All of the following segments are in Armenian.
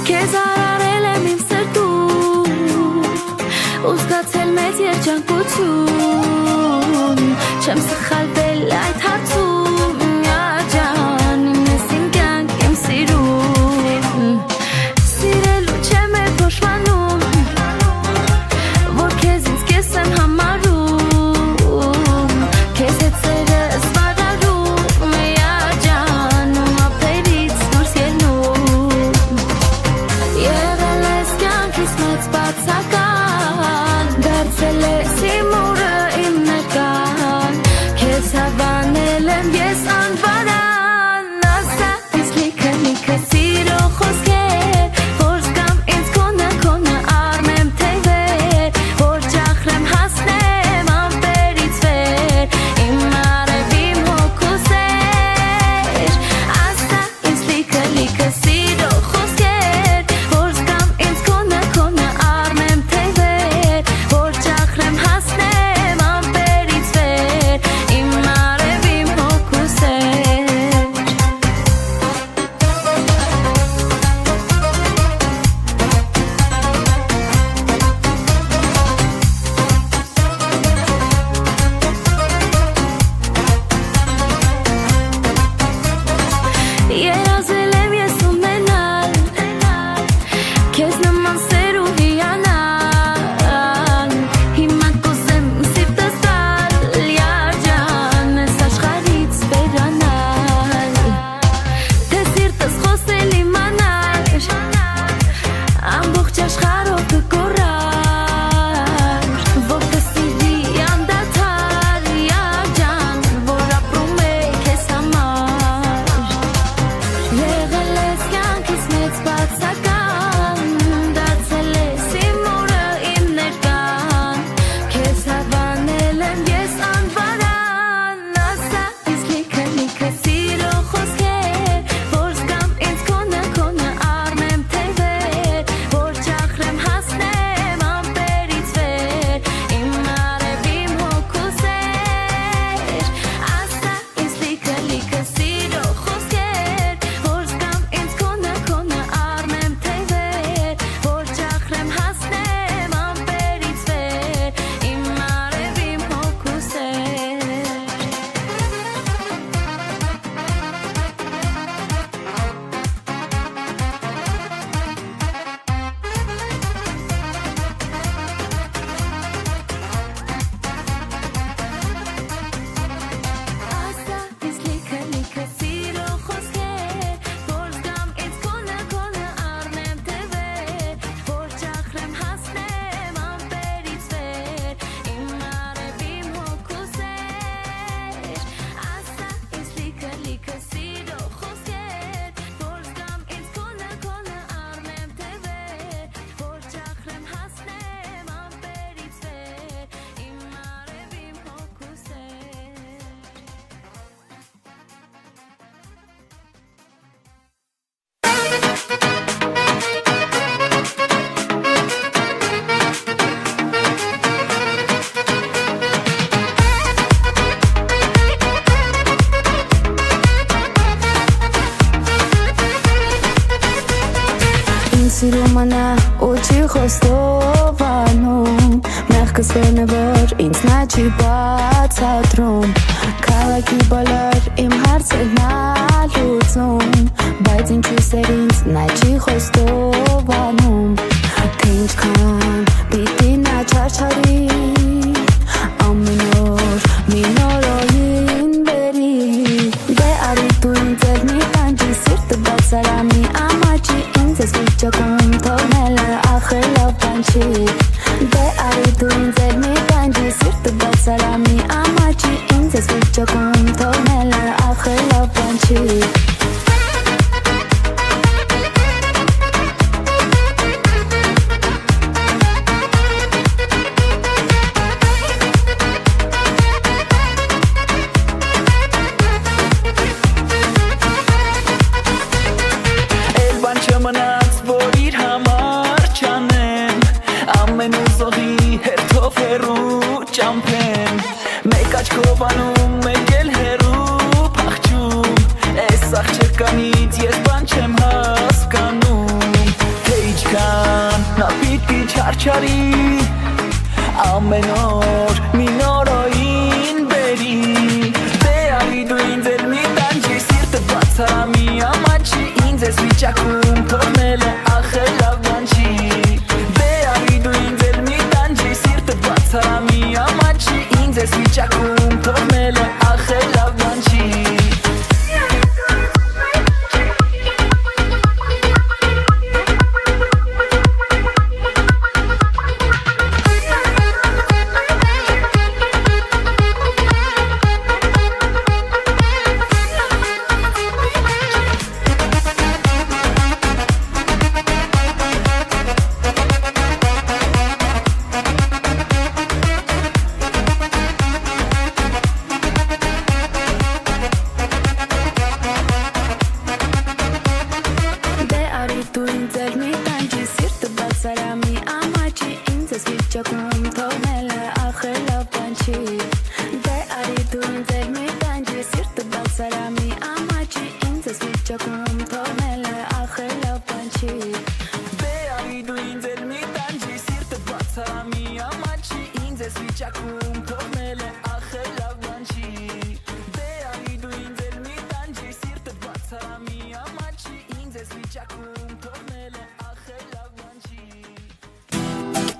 Քեզ արարել եմ իմ սրտում ու զգացել մեծ երջանկություն Չեմ սխալվել այդ հարցում ջան Ինձ իմ կյանք եմ սիրում Սիրելու չեմ է փոշմանում Որ քեզ ինձ կես եմ համարում Քեզ հետ սերս վարարում ջան ու ափերից դուրս ելնում Եղել ես կյանքիս մեծ բացական Դարձել ես իմ օրը իմ ներկան Քեզ հավանել եմ ես անվարան Ասա ինձ լիքը լիքը սիրո խոսքեր Որ զգամ ինձ քոնը առնեմ թևեր Որ ճախրեմ հասնեմ ամպերից վեր Իմ արև իմ հոգու սեր Ասա ինձ լիքը լիքը սիրո խոսքեր Որ զգամ ինձ քոնը առնեմ թևեր Որ ճախրեմ հասնեմ ամպերից վեր Իմ արև իմ հոգու սեր Երազել եմ ես ունենալ Քեզ նման սեր ու հիանալ Հիմա կուզեմ սիրտս տալ ջան Ես աշխարհից վերանալ Թե սիրտս խոսել իմանար Ամբողջ աշխարհով կգոռար Ողքը սիրի անդադար ջան Որ ապրում է քեզ համար Եղել ես կյանքիս մեծ բացական Դարձել ես իմ օրը իմ ներկան Քեզ հավանել եմ ես անվարան Ասա ինձ լիքը լիքը սիրո խոսքեր Որ զգամ ինձ քոնը առնեմ թևեր Որ ճախրեմ հասնեմ ամպերից վեր Իմ արև իմ հոգու սեր Ասա ինձ լիքը լիքը սիրո խոսքեր Որ զգամ ինձ քոնը առնեմ թևեր Որ ճախրեմ հասնեմ ամպերից վեր Իմ արև իմ հոգու սեր Ասա ինձ լիքը լիքը սիրո խոսքեր Որ զգամ ինձ քոնը առնեմ թևեր Որ ճախրեմ հասնեմ ամպերից վեր Իմ արև իմ հոգու սեր Ասա ինձ լիքը լիքը սիրո խոսքեր Որ զգամ ինձ քոնը առնեմ թևեր Որ ճախրեմ հասնեմ ամպերից վեր Իմ արև իմ հոգու սեր Ինձ սիրում անա ու չի խոստովանում Մեղքս վերն է որ ինձ նա չի բացատրում Քաղաքի բոլոր իմ հարցերն ա լուծում Բայց ինչու սեր ինձ նա չի խոստովանում Թե ինչքան պիտի նա չարչարի Ամեն օր մի նորոյին բերի Դե արի դու ինձ էլ մի տանջի Սիրտը բացարամի ամաչի Ինձ ես վիճակում թողնելը ախր լավ բան չի Դե արի դու ինձ էլ մի տանջի Սիրտը բացարամի ամաչի Ինձ ես վիճակում թողնելը ախր լավ բան չի Չմնաց, որ իր համար չանեմ Ամեն ուզողի հերթով հեռու ճամփեմ Մեկ աչքով անում, մեկ էլ հեռու փախչում Այս աղջկանից ես բան չեմ հասկանում չարի ամեն օր մի նորոյին բերի դե արի դու ինձ էլ մի տանջի սիրտը բացարամի ամաչի ինձ ես վիճակում թողնելը ախել լավ բան չի դե արի դու ինձ էլ մի տանջի սիրտը բացարամի ամաչի ինձ ես վիճակում թողնելը ախել լավ բան չի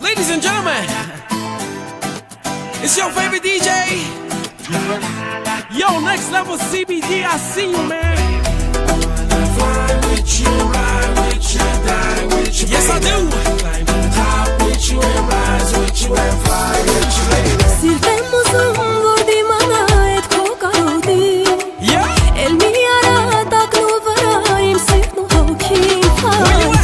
Ladies and gentlemen, it's your favorite DJ. Yo, next level CBD, I see you, man. Fly with you, ride with you, die with you. Yes, I do. Climb to the top with you and rise with you and fly with you, baby. Սիրտեմ ուզում որ դիմանա էդ քո կարոտին Էլ մի արա տակնու վրա իմ սիրտն ու հոգին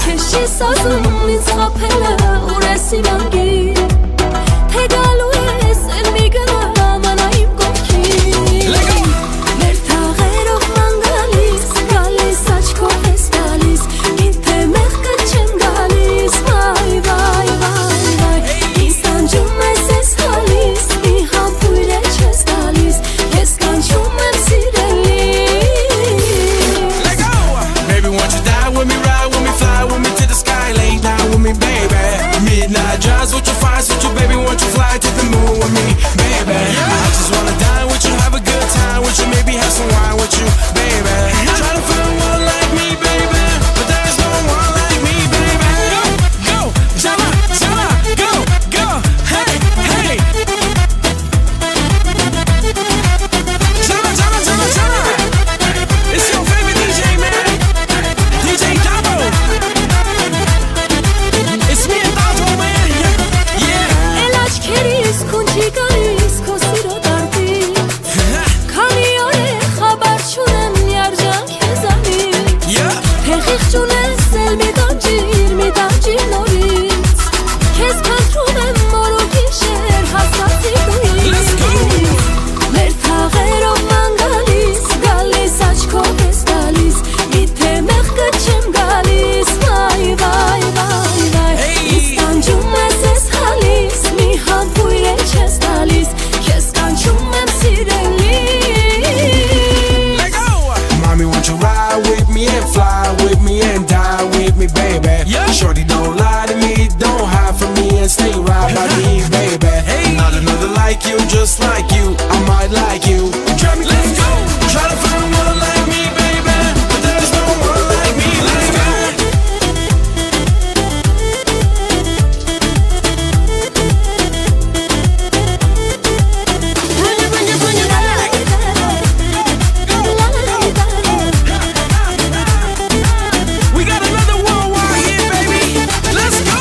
Քեզ չի սազում ինձ խաբելը ուր ես իմ անգին Թե գալու ես էլ մի գնա մանա իմ կողքին Մեր թաղերով ման գալիս գալիս աչքով ես գալիս Գիտե մեղքը չեմ գալիս վայ վայ վայ վայ Ինձ տանջում ես ես հալիս մի համբույր է չես գալիս Ես կանչում եմ սիրելի Baby, won't you die with me, ride with me, fly with me to the sky, lay down with me, baby. Midnight drives with you, fire with you, baby, won't you fly to the moon with me, baby. I just wanna die with you, have a good time with you, maybe have some wine with you, baby. Try to find one like me, baby, but there's no one like me, baby. Go, Jala, Jala, go, go, hey, hey. Jala, Jala, Jala, Jala. It's your favorite DJ, man. DJ Dabo. It's me and Dabo, man. Yeah. Էլ աչքերիս քուն չի գալիս քո սիրո դարբին Քանի օր է խաբար չունեմ երջանք քեզանից Թե խիղճ ունես էլ մի տանջիր նորից Քեզ քանդրում եմ օր ու գիշեր հասացի դու ինձ Մեր թաղերով ման գալիս գալիս աչքով ես գալիս Գիտե մեղքը չեմ գալիս վայ վայ վայ վայ Ինձ տանջում ես ես հալիս մի համբույր է չես տալիս Քեզ կանչում եմ սիրելի Mommy, won't you ride with me and fly with me and die with me, baby? Shorty, don't lie to me, don't hide from me and stay right by me, baby. Not another like you, just like you, I might like you. Drive me crazy. Try to find one like me, baby, but there's no one like me. Let's go. We got another worldwide hit, baby. Let's go.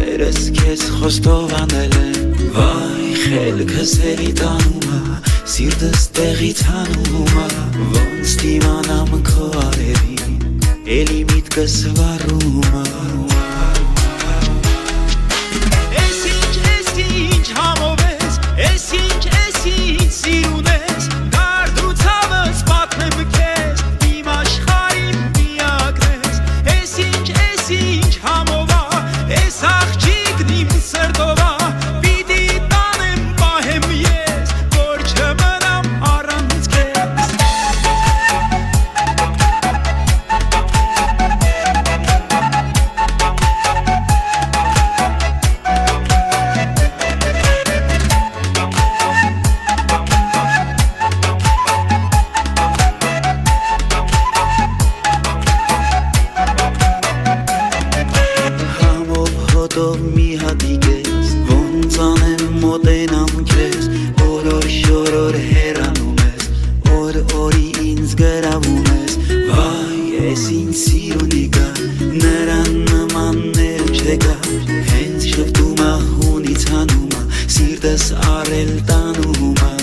Սերս քեզ խոստովանել եմ Վայ խելքս էլի տանում է Սիրտս տեղից հանում է Ոնց դիմանամ քո արևին Էլի միտքս վառում է Ինչ համով ես, ես ինչ սիրուն ես Կարդ ու ցավս պատմեմ քեզ, իմ աշխարհին միակն ես Ես ինչ համով ես աղջիկն իմ սրտով Պիտի տանեմ պահեմ ես, որ չմնամ առանց քեզ Հոտով մի հատիկ ես Ոնց անեմ մոտենամ քեզ Օրոր շորոր հեռանում ես Օր օրի ինձ գրավում ես Վայ ես ինձ սիրունի կա Նրան նմաններ չկա Հենց շպտում ա հունից հանում ա Սիրտս առել տանում ա